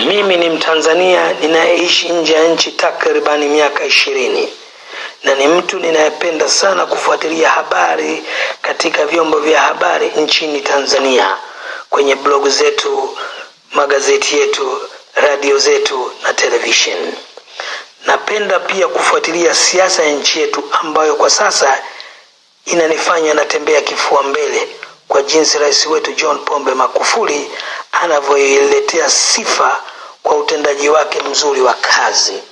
Mimi ni Mtanzania ninayeishi nje ya nchi takribani miaka 20 na ni mtu ninayependa sana kufuatilia habari katika vyombo vya habari nchini Tanzania, kwenye blog zetu, magazeti yetu, radio zetu na television. Napenda pia kufuatilia siasa ya nchi yetu ambayo kwa sasa inanifanya natembea kifua mbele kwa jinsi rais wetu John Pombe Magufuli anavyoiletea sifa kwa utendaji wake mzuri wa kazi,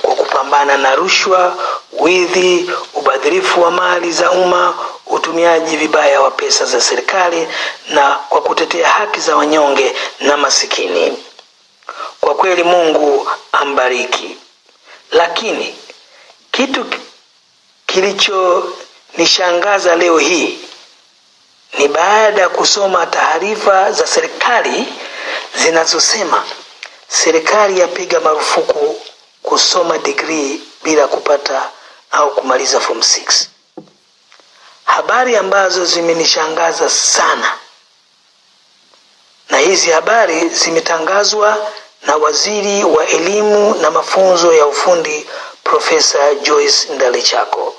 kwa kupambana na rushwa, wizi, ubadhirifu wa mali za umma, utumiaji vibaya wa pesa za serikali na kwa kutetea haki za wanyonge na masikini. Kwa kweli Mungu ambariki. Lakini kitu kilichonishangaza leo hii ni baada ya kusoma taarifa za serikali zinazosema serikali yapiga marufuku kusoma degree bila kupata au kumaliza form 6. Habari ambazo zimenishangaza sana, na hizi habari zimetangazwa na Waziri wa Elimu na Mafunzo ya Ufundi Profesa Joyce Ndalichako.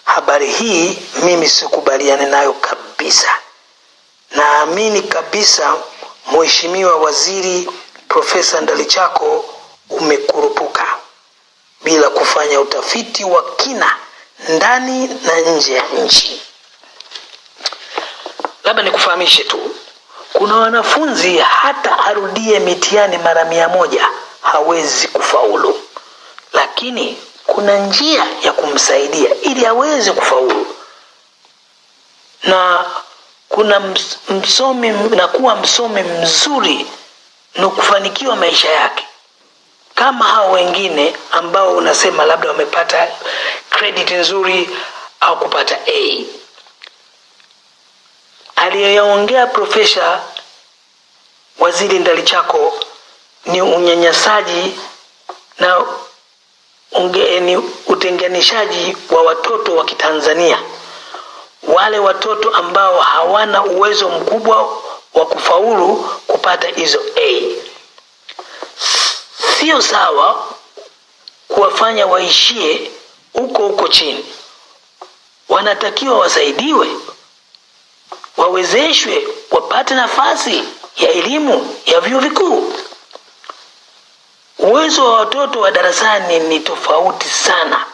Habari hii mimi sikubaliani nayo kabisa. Naamini kabisa Mheshimiwa Waziri Profesa Ndalichako umekurupuka bila kufanya utafiti wa kina ndani na nje ya nchi. Labda nikufahamishe tu, kuna wanafunzi hata arudie mitihani mara 100 hawezi kufaulu, lakini kuna njia ya kumsaidia ili aweze kufaulu. Na kuna msomi na kuwa msomi mzuri na kufanikiwa maisha yake kama hao wengine ambao unasema labda wamepata credit nzuri au kupata A. Aliyoongea Profesa Waziri Ndalichako ni unyanyasaji na ni utenganishaji wa watoto wa Kitanzania, wale watoto ambao hawana uwezo mkubwa wa kufaulu kupata hizo A. Sio sawa kuwafanya waishie huko chini. Wanatakiwa wasaidiwe, wawezeshwe, wapate nafasi ya elimu ya vyuo vikuu. Uwezo wa watoto wa darasani ni tofauti sana,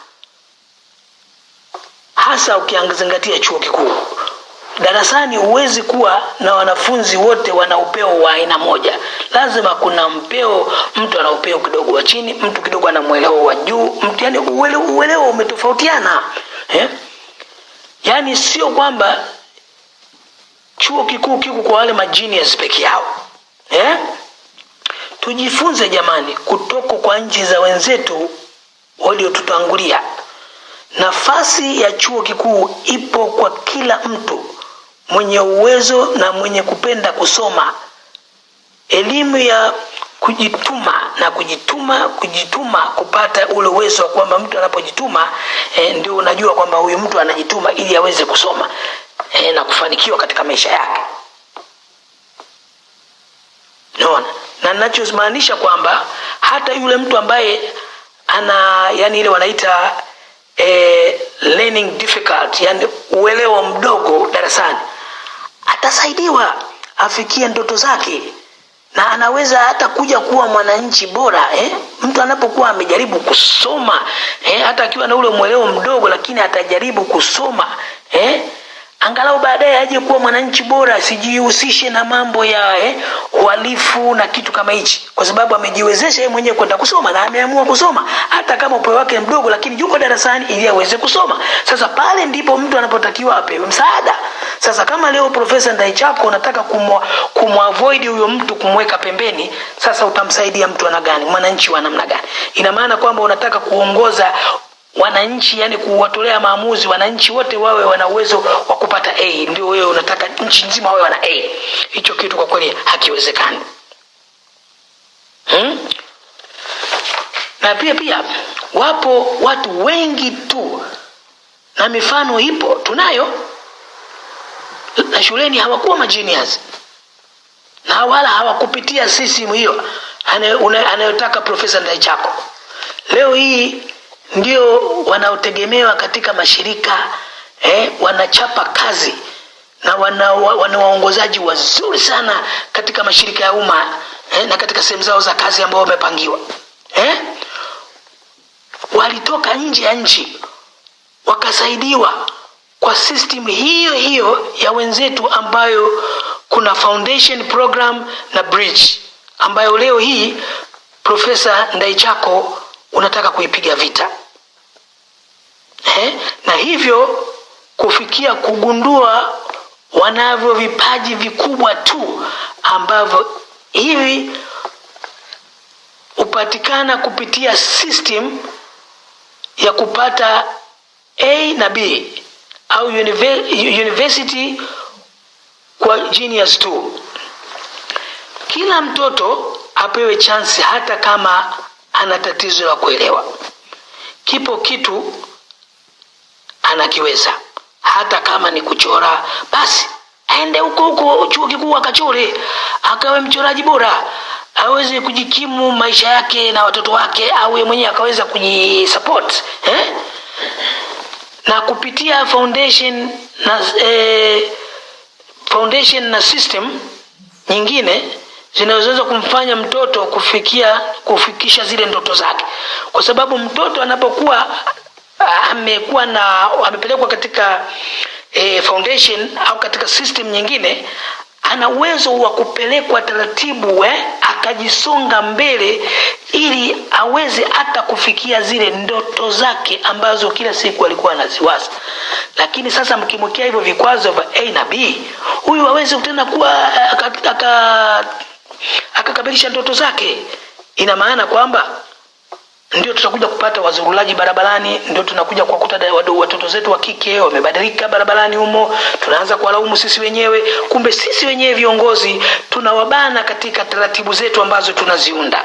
hasa ukiangalia chuo kikuu. Darasani huwezi kuwa na wanafunzi wote wana upeo wa aina moja. Lazima kuna mpeo, mtu ana upeo kidogo wa chini, mtu kidogo ana mweleo wa juu, mtu yani uelewa umetofautiana. Yani sio kwamba chuo kikuu kiko kwa wale magenius peke yao. Tujifunze jamani kutoka kwa nchi za wenzetu waliotutangulia. Nafasi ya chuo kikuu ipo kwa kila mtu mwenye uwezo na mwenye kupenda kusoma. Elimu ya kujituma kupata ule uwezo, kwamba mtu anapojituma ndio unajua kwamba huyu mtu anajituma ili aweze kusoma na kufanikiwa katika maisha yake. Naona, na ninachomaanisha kwamba hata yule mtu ambaye ana yani ile wanaita learning difficult, yani uelewa mdogo darasani, atasaidiwa afikie ndoto zake na anaweza hata kuja kuwa mwananchi bora. Mtu anapokuwa amejaribu kusoma, hata akiwa na ule mweleo mdogo, lakini atajaribu kusoma, angalau baadaye aje kuwa mwananchi bora, sijihusishe na mambo ya uhalifu na kitu kama hichi, kwa sababu amejiwezesha yeye mwenyewe kwenda kusoma na ameamua kusoma, hata kama upeo wake mdogo, lakini yuko darasani ili aweze kusoma. Sasa pale ndipo mtu anapotakiwa apewe msaada. Sasa kama leo Profesa Ndalichako unataka kumavoid huyo mtu, kumweka pembeni, sasa utamsaidia mtu ana gani? Mwananchi wa namna gani? Ina maana kwamba unataka kuongoza wananchi, yani kuwatolea maamuzi wananchi wote wawe wana uwezo wa kupata A, ndio wewe unataka nchi nzima wawe wana A. Hicho kitu kwa kweli hakiwezekani. Na pia wapo watu wengi tu, na mifano ipo tunayo, na shuleni hawakuwa magenius na wala hawakupitia system hiyo. anayotaka Profesa Ndaichako. Leo hii ndio wanaotegemewa katika mashirika, wanachapa kazi na wana waongozaji wazuri sana katika mashirika ya umma, na katika sehemu zao za kazi ambao wamepangiwa. Walitoka nje ya nchi wakasaidiwa kwa system hiyo hiyo ya wenzetu, ambayo kuna foundation program na bridge, ambayo leo hii Profesa Ndaichako unataka kuipiga vita. Na hivyo kufikia kugundua wanavyo vipaji vikubwa tu ambavyo hivi upatikana kupitia system ya kupata A na B au university kwa genius tu. Kila mtoto apewe chance, hata kama ana tatizo la kuelewa. Kipo kitu anakiweza, hata kama ni kuchora, basi aende huko chuo kikuu akachore, akawe mchoraji bora, aweze kujikimu maisha yake na watoto wake, au yeye mwenyewe akaweza kujisupport. Na kupitia foundation na system nyingine zinaweza kumfanya mtoto kufikisha zile ndoto zake, kwa sababu mtoto anapokuwa amepelekwa katika foundation au katika system nyingine, ana uwezo wa kupelekwa taratibu akajisonga mbele, ili aweze hata kufikia zile ndoto zake ambazo kila siku alikuwa anaziwaza. Lakini sasa mkimwekea hivyo vikwazo vya A na B, huyu hawezi tena kuwa akakamilisha ndoto zake. Ina maana kwamba ndio tutakuja kupata wazurulaji barabarani, ndio tunakuja kukuta watoto zetu wa kike wamebadilika barabarani humo, tunaanza kuwalaumu sisi wenyewe. Kumbe sisi wenyewe viongozi tunawabana katika taratibu zetu ambazo tunaziunda.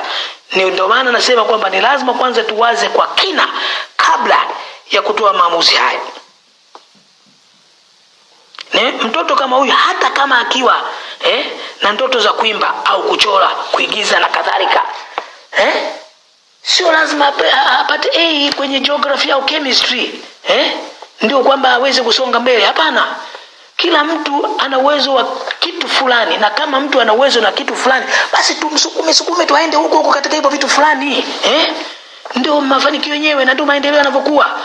Ndio maana nasema kwamba ni lazima kwanza tuwaze kwa kina kabla ya kutoa maamuzi haya. Mtoto kama huyu, hata kama akiwa na ndoto za kuimba au kuchora, kuigiza na kadhalika, sio lazima apate A kwenye geography au chemistry, ndio kwamba aweze kusonga mbele. Hapana, kila mtu ana uwezo wa kitu fulani, na kama mtu ana uwezo na kitu fulani, basi tumsukume tuaende huko katika hivyo vitu fulani. Ndio mafanikio yenyewe na ndio maendeleo yanavyokuwa.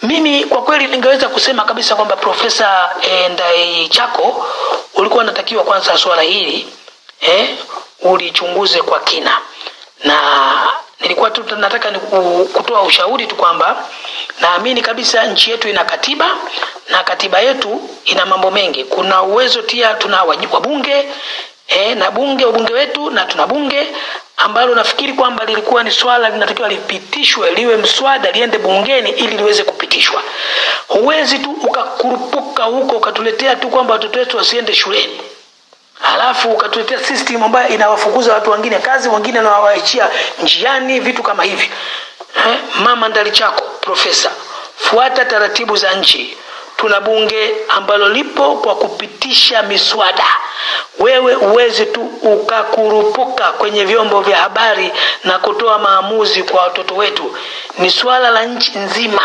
Mimi kwa kweli ningeweza kusema kabisa kwamba Profesa Ndaichako ulikuwa unatakiwa kwanza swala hili ulichunguze kwa kina, na nilikuwa tu nataka kutoa ushauri tu kwamba naamini kabisa nchi yetu ina katiba, na katiba yetu ina mambo mengi. Kuna uwezo pia, tuna wabunge na wabunge wetu, na tuna bunge ambalo nafikiri kwamba lilikuwa ni swala linatakiwa lipitishwe, liwe mswada liende bungeni ili liweze kupitishwa. Huwezi tu ukakurupuka huko ukatuletea tu kwamba watoto wetu wasiende shuleni, halafu ukatuletea system ambayo inawafukuza watu wengine kazi, wengine na wawaachia njiani, vitu kama hivi. Mama Ndaichako, profesa, fuata taratibu za nchi. Tuna bunge ambalo lipo kwa kupitisha miswada. Wewe uweze tu ukakurupuka kwenye vyombo vya habari na kutoa maamuzi kwa watoto wetu. Ni swala la nchi nzima.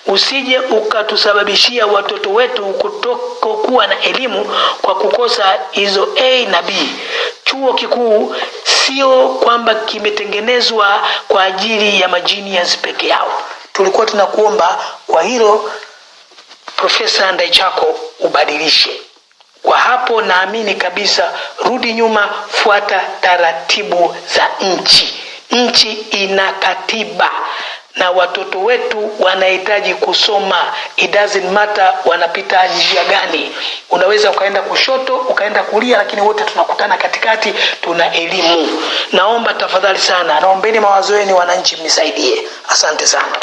Usije ukatusababishia watoto wetu kutokuwa na elimu kwa kukosa hizo A na B. Chuo kikuu sio kwamba kimetengenezwa kwa ajili ya majinias peke yao. Tulikuwa tunakuomba kwa hilo Profesa Ndaichako ubadilishe. Kwa hapo naamini kabisa, rudi nyuma, fuata taratibu za nchi. Nchi ina katiba na watoto wetu wanahitaji kusoma. It doesn't matter wanapita njia gani. Unaweza ukaenda kushoto, ukaenda kulia, lakini wote tunakutana katikati, tuna elimu. Naomba tafadhali sana, naombeni mawazo yenu wananchi, mnisaidie. Asante sana.